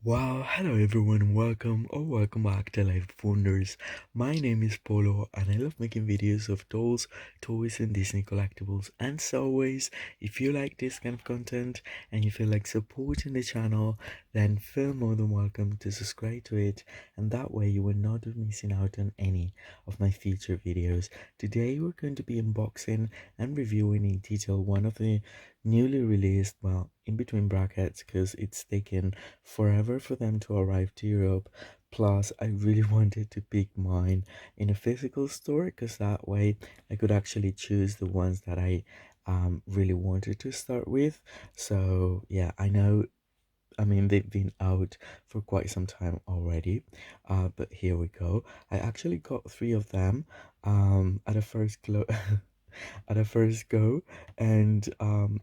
Wow, hello everyone, welcome back to Life of Wonders. My name is Polo and I love making videos of dolls, toys and Disney collectibles. And so always, if you like this kind of content and you feel like supporting the channel, then feel more than welcome to subscribe to it, and that way you will not be missing out on any of my future videos. Today we're going to be unboxing and reviewing in detail one of the newly released, well, in between brackets because it's taken forever for them to arrive to Europe. Plus, I really wanted to pick mine in a physical store because that way I could actually choose the ones that I really wanted to start with. So, yeah, I mean, they've been out for quite some time already, but here we go. I actually got three of them at a first at a first go, and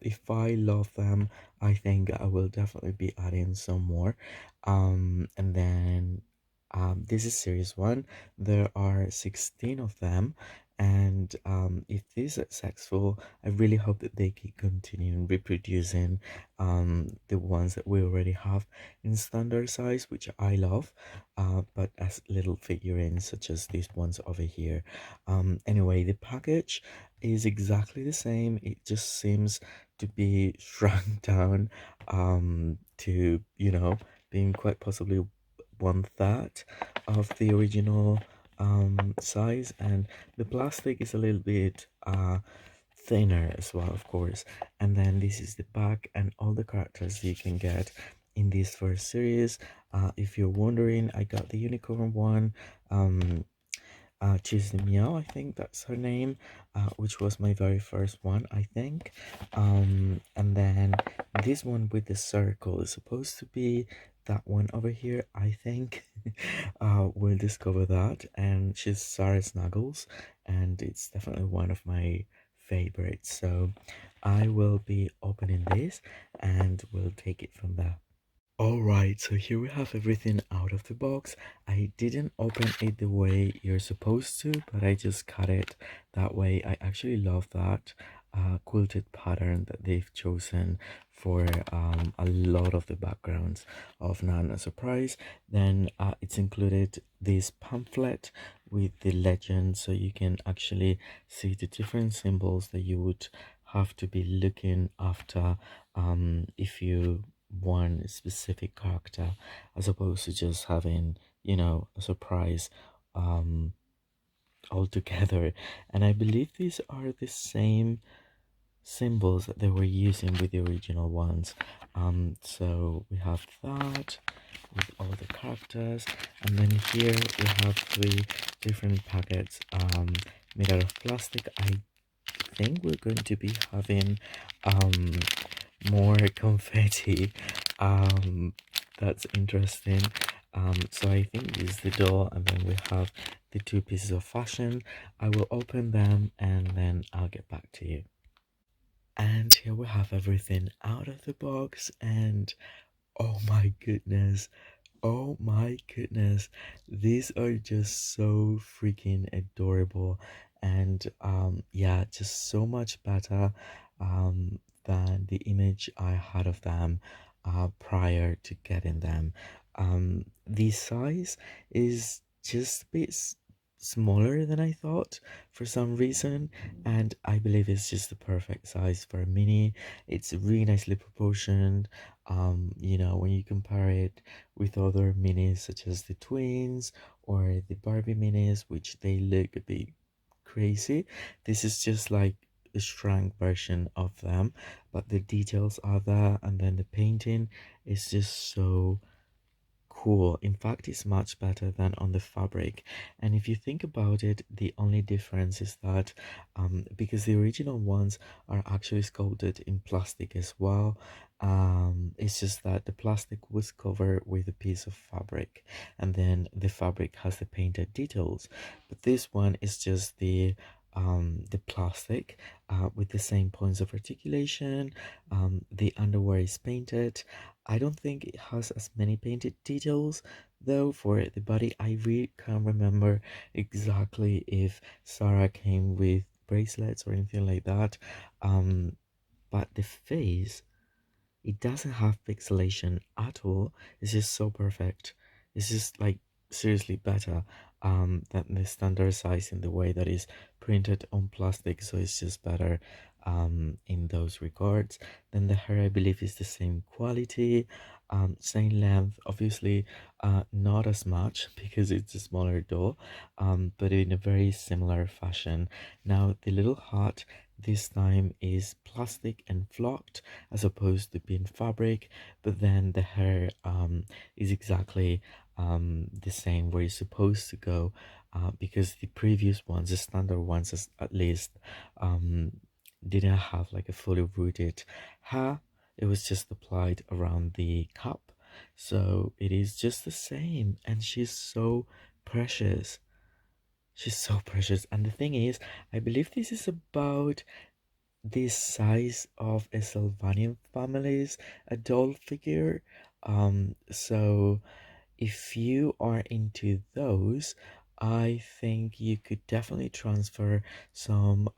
if I love them, I think I will definitely be adding some more. And then this is series one. There are 16 of them, and if this is successful, I really hope that they keep continuing reproducing the ones that we already have in standard size, which I love, but as little figurines such as these ones over here. Anyway, the package is exactly the same. It just seems to be shrunk down to, being quite possibly one third of the original size, and the plastic is a little bit thinner as well, of course. And then this is the back and all the characters you can get in this first series. If you're wondering, I got the unicorn one. Choose the Meow, I think that's her name, which was my very first one, I think. And then this one with the circle is supposed to be that one over here, I think. We'll discover that. And she's Sarah Snuggles, and it's definitely one of my favorites. So I will be opening this and we'll take it from there. Alright, so here we have everything out of the box. I didn't open it the way you're supposed to, but I just cut it that way. I actually love that quilted pattern that they've chosen for a lot of the backgrounds of Nana Surprise. Then it's included this pamphlet with the legend, so you can actually see the different symbols that you would have to be looking after if you one specific character, as opposed to just having, a surprise um altogether. And I believe these are the same symbols that they were using with the original ones. So we have that with all the characters, and then here we have three different packets made out of plastic. I think we're going to be having um more confetti. um that's interesting. So I think this is the doll, and then we have the two pieces of fashion. I will open them and then I'll get back to you. And here we have everything out of the box, and oh my goodness, oh my goodness, these are just so freaking adorable. And yeah, just so much better than the image I had of them prior to getting them. The size is just a bit smaller than I thought for some reason, and I believe it's just the perfect size for a mini. It's really nicely proportioned. When you compare it with other minis such as the twins or the Barbie minis, which they look a bit crazy, this is just like a shrunk version of them, but the details are there, and then the painting is just so cool. In fact, it's much better than on the fabric. And if you think about it, the only difference is that because the original ones are actually sculpted in plastic as well, it's just that the plastic was covered with a piece of fabric, and then the fabric has the painted details. But this one is just the plastic with the same points of articulation. The underwear is painted. I don't think it has as many painted details though for the body. I really can't remember exactly if Sarah came with bracelets or anything like that. But the face, it doesn't have pixelation at all. It's just so perfect. It's just like seriously better than the standard size in the way that is printed on plastic. So it's just better in those regards. Then the hair, I believe, is the same quality, same length. Obviously, not as much because it's a smaller doll, but in a very similar fashion. Now, the little heart this time is plastic and flocked as opposed to being fabric, but then the hair is exactly the same where it's supposed to go, because the previous ones, the standard ones at least, um, didn't have like a fully rooted hair. It was just applied around the cup. So it is just the same, and she's so precious. She's so precious. And the thing is, I believe this is about the size of a Sylvanian family's adult figure. So if you are into those, I think you could definitely transfer some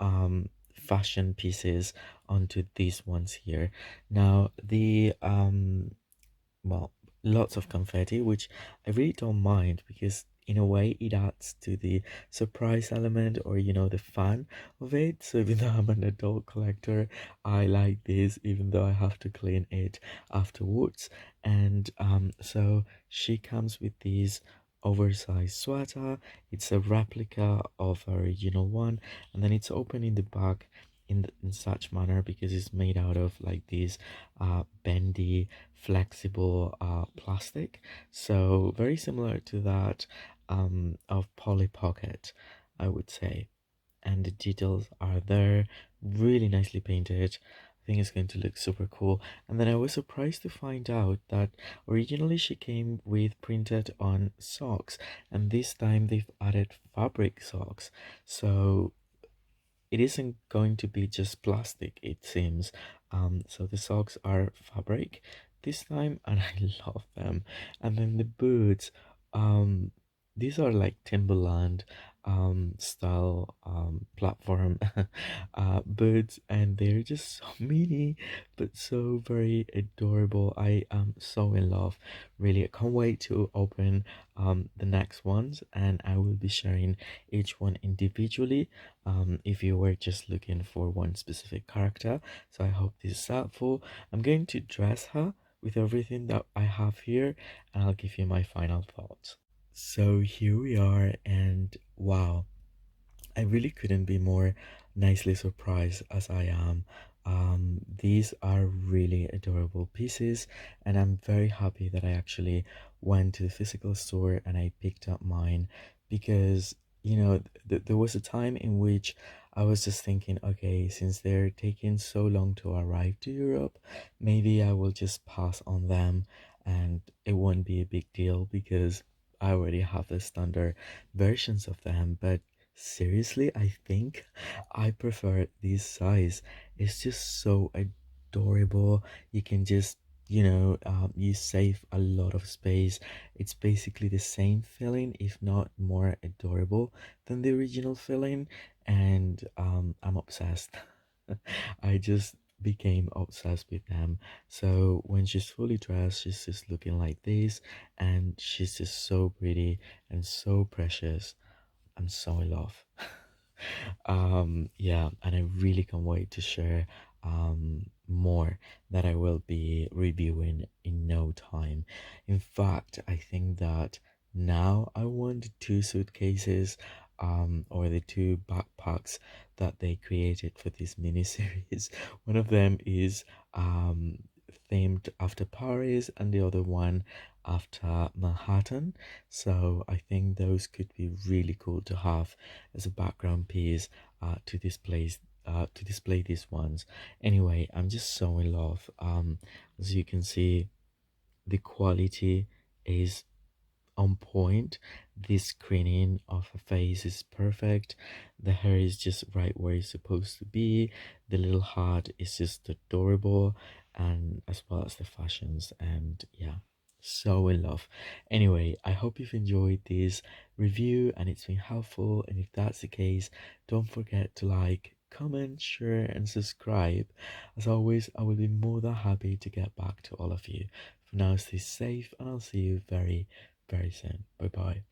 fashion pieces onto these ones here. Now the well, lots of confetti, which I really don't mind because in a way it adds to the surprise element, or the fun of it. So even though I'm an adult collector, I like this even though I have to clean it afterwards. And so she comes with this oversized sweater. It's a replica of her original one, and then it's open in the back in such manner because it's made out of like this bendy flexible plastic, so very similar to that of Polly Pocket, I would say. And the details are there, really nicely painted. I think it's going to look super cool. And then I was surprised to find out that originally she came with printed on socks, and this time they've added fabric socks. So it isn't going to be just plastic, it seems. So the socks are fabric this time, and I love them. And then the boots, um, these are like Timberland style platform boots, and they're just so mini but so very adorable. I am so in love, really. I can't wait to open the next ones, and I will be sharing each one individually if you were just looking for one specific character. So I hope this is helpful. I'm going to dress her with everything that I have here, and I'll give you my final thoughts. So here we are, and wow, I really couldn't be more nicely surprised as I am. These are really adorable pieces, and I'm very happy that I actually went to the physical store and I picked up mine because, there was a time in which I was just thinking, okay, since they're taking so long to arrive to Europe, maybe I will just pass on them and it won't be a big deal because I already have the standard versions of them. But seriously, I think I prefer this size. It's just so adorable. You can just, you save a lot of space. It's basically the same feeling, if not more adorable than the original feeling. And I'm obsessed. I just became obsessed with them. So when she's fully dressed, she's just looking like this, and she's just so pretty and so precious. I'm so in love. Yeah, and I really can't wait to share more that I will be reviewing in no time. In fact, I think that now I want the two suitcases or the two backpacks that they created for this mini series. One of them is um themed after Paris, and the other one after Manhattan. So I think those could be really cool to have as a background piece to display these ones. Anyway, I'm just so in love. As you can see, the quality is on point. This screening of a face is perfect. The hair is just right where it's supposed to be. The little heart is just adorable, and as well as the fashions. And yeah, so in love. Anyway, I hope you've enjoyed this review and it's been helpful. And if that's the case, don't forget to like, comment, share, and subscribe. As always, I will be more than happy to get back to all of you. For now, stay safe, and I'll see you very, very soon. Bye bye.